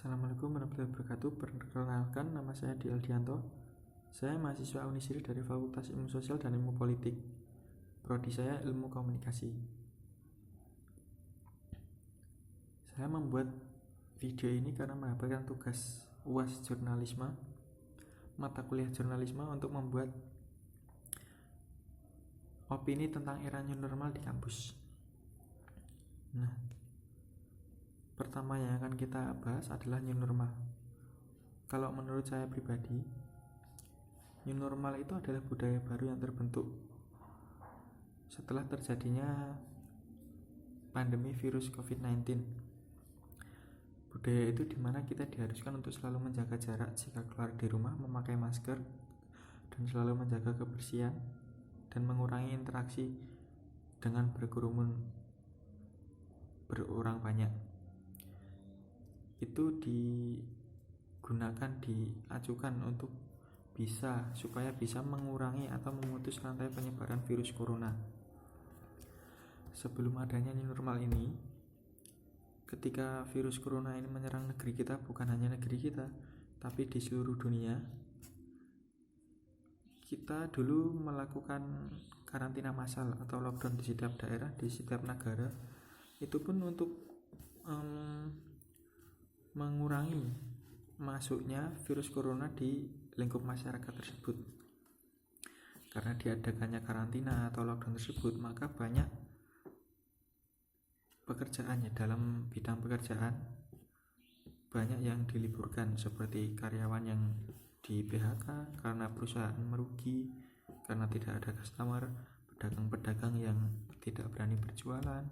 Assalamualaikum warahmatullahi wabarakatuh. Perkenalkan, nama saya Di Aldianto. Saya mahasiswa Unisri dari Fakultas Ilmu Sosial dan Ilmu Politik. Prodi saya Ilmu Komunikasi. Saya membuat video ini karena mendapatkan tugas UAS jurnalisme, mata kuliah jurnalisme, untuk membuat opini tentang era new normal di kampus. Nah, pertama yang akan kita bahas adalah new normal. Kalau menurut saya pribadi, new normal itu adalah budaya baru yang terbentuk setelah terjadinya pandemi virus COVID-19. Budaya itu dimana kita diharuskan untuk selalu menjaga jarak jika keluar di rumah, memakai masker, dan selalu menjaga kebersihan, dan mengurangi interaksi dengan berkerumun berorang banyak. Itu diajukan untuk supaya bisa mengurangi atau memutus rantai penyebaran virus corona. Sebelum adanya new normal ini, ketika virus corona ini menyerang negeri kita, bukan hanya negeri kita, tapi di seluruh dunia, kita dulu melakukan karantina massal atau lockdown di setiap daerah, di setiap negara. Itu pun untuk mengurangi masuknya virus corona di lingkup masyarakat tersebut. Karena diadakannya karantina atau lockdown tersebut, maka banyak pekerjaannya, dalam bidang pekerjaan banyak yang diliburkan, seperti karyawan yang di PHK karena perusahaan merugi, karena tidak ada customer, pedagang-pedagang yang tidak berani berjualan,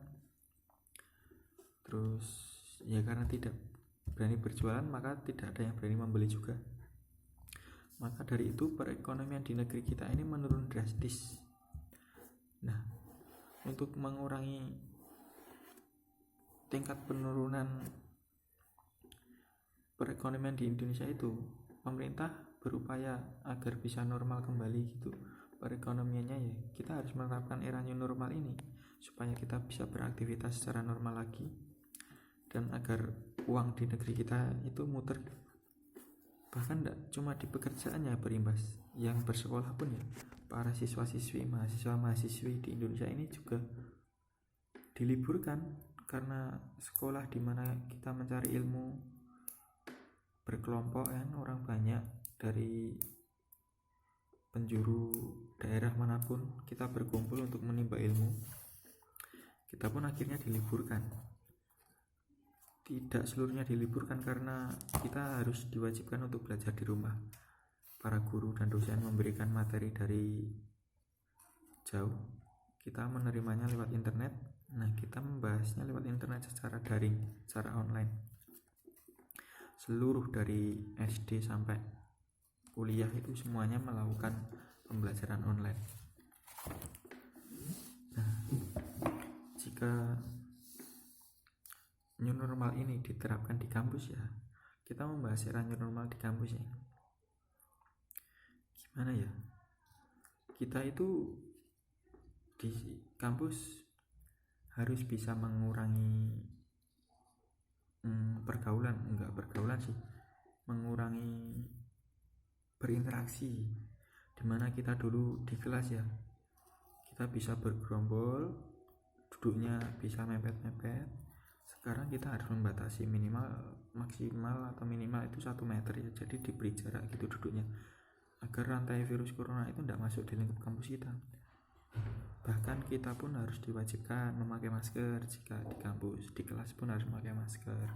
terus ya karena tidak berani berjualan maka tidak ada yang berani membeli juga. Maka dari itu perekonomian di negeri kita ini menurun drastis. Nah, untuk mengurangi tingkat penurunan perekonomian di Indonesia itu, pemerintah berupaya agar bisa normal kembali gitu perekonomiannya. Ya, kita harus menerapkan era new normal ini supaya kita bisa beraktivitas secara normal lagi, dan agar uang di negeri kita itu muter. Bahkan tidak cuma di pekerjaannya berimbas, yang bersekolah pun ya, para siswa-siswi, mahasiswa-mahasiswi di Indonesia ini juga diliburkan, karena sekolah di mana kita mencari ilmu berkelompok orang banyak dari penjuru daerah manapun, kita berkumpul untuk menimba ilmu, kita pun akhirnya diliburkan. Tidak seluruhnya diliburkan karena kita harus diwajibkan untuk belajar di rumah. Para guru dan dosen memberikan materi dari jauh, kita menerimanya lewat internet. Nah, kita membahasnya lewat internet secara daring, secara online. Seluruh dari SD sampai kuliah itu semuanya melakukan pembelajaran online. Nah, jika new normal ini diterapkan di kampus, ya kita membahas era new normal di kampus ya. Gimana ya, kita itu di kampus harus bisa mengurangi mengurangi berinteraksi. Dimana kita dulu di kelas ya, kita bisa bergerombol, duduknya bisa mepet-mepet. Sekarang kita harus membatasi maksimal atau minimal itu 1 meter ya. Jadi diberi jarak gitu duduknya, agar rantai virus corona itu tidak masuk di lingkup kampus kita. Bahkan kita pun harus diwajibkan memakai masker jika di kampus, di kelas pun harus memakai masker,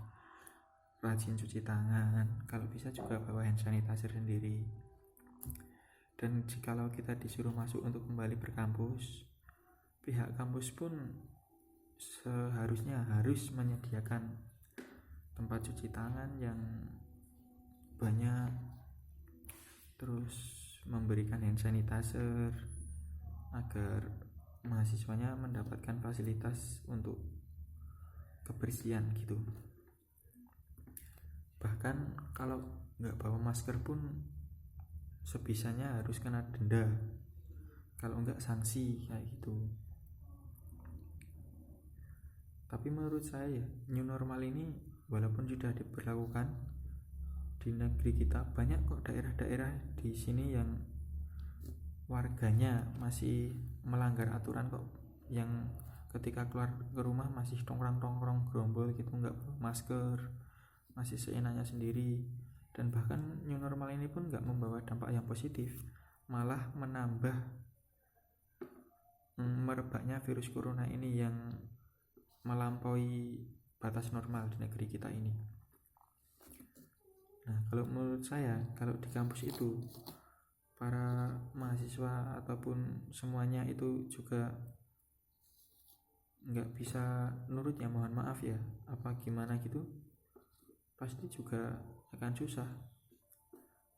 rajin cuci tangan, kalau bisa juga bawa hand sanitizer sendiri. Dan jikalau kita disuruh masuk untuk kembali berkampus, pihak kampus pun seharusnya harus menyediakan tempat cuci tangan yang banyak, terus memberikan hand sanitizer agar mahasiswanya mendapatkan fasilitas untuk kebersihan gitu. Bahkan kalau nggak bawa masker pun sebisanya harus kena denda, kalau nggak sanksi kayak gitu. Tapi menurut saya new normal ini walaupun sudah diberlakukan di negeri kita, banyak kok daerah-daerah di sini yang warganya masih melanggar aturan kok, yang ketika keluar ke rumah masih tongkrong-tongkrong gerombol gitu, nggak bawa masker, masih seenaknya sendiri. Dan bahkan new normal ini pun nggak membawa dampak yang positif, malah menambah merebaknya virus corona ini yang melampaui batas normal di negeri kita ini. Nah, kalau menurut saya, kalau di kampus itu para mahasiswa ataupun semuanya itu juga nggak bisa nurut, ya mohon maaf ya, apa gimana gitu, pasti juga akan susah.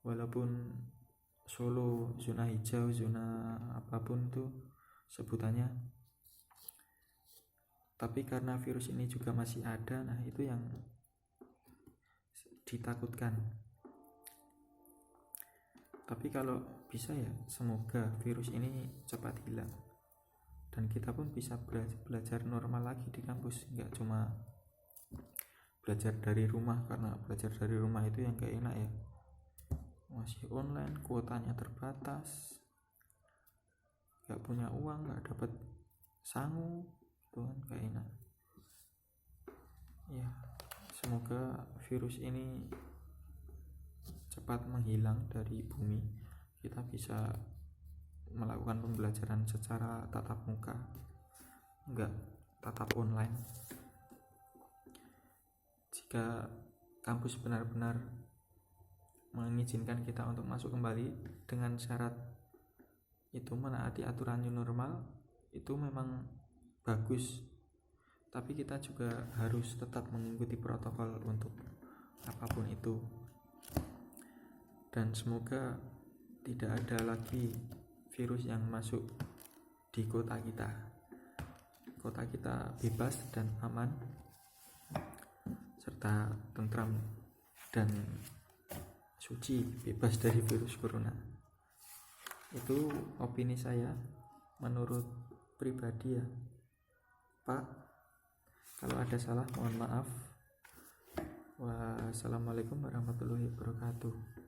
Walaupun Solo zona hijau, zona apapun itu sebutannya, tapi karena virus ini juga masih ada, nah itu yang ditakutkan. Tapi kalau bisa ya, semoga virus ini cepat hilang dan kita pun bisa belajar normal lagi di kampus, nggak cuma belajar dari rumah, karena belajar dari rumah itu yang gak enak ya, masih online, kuotanya terbatas, gak punya uang, gak dapat sangu, itu kan gak enak ya. Semoga virus ini cepat menghilang dari bumi, kita bisa melakukan pembelajaran secara tatap muka, enggak tatap online. Jika kampus benar-benar mengizinkan kita untuk masuk kembali dengan syarat itu menaati aturan new normal, itu memang bagus, tapi kita juga harus tetap mengikuti protokol untuk apapun itu. Dan semoga tidak ada lagi virus yang masuk di kota kita. Kota kita bebas dan aman serta tentram dan suci, bebas dari virus corona. Itu opini saya menurut pribadi ya Pak. Kalau ada salah mohon maaf. Wassalamualaikum warahmatullahi wabarakatuh.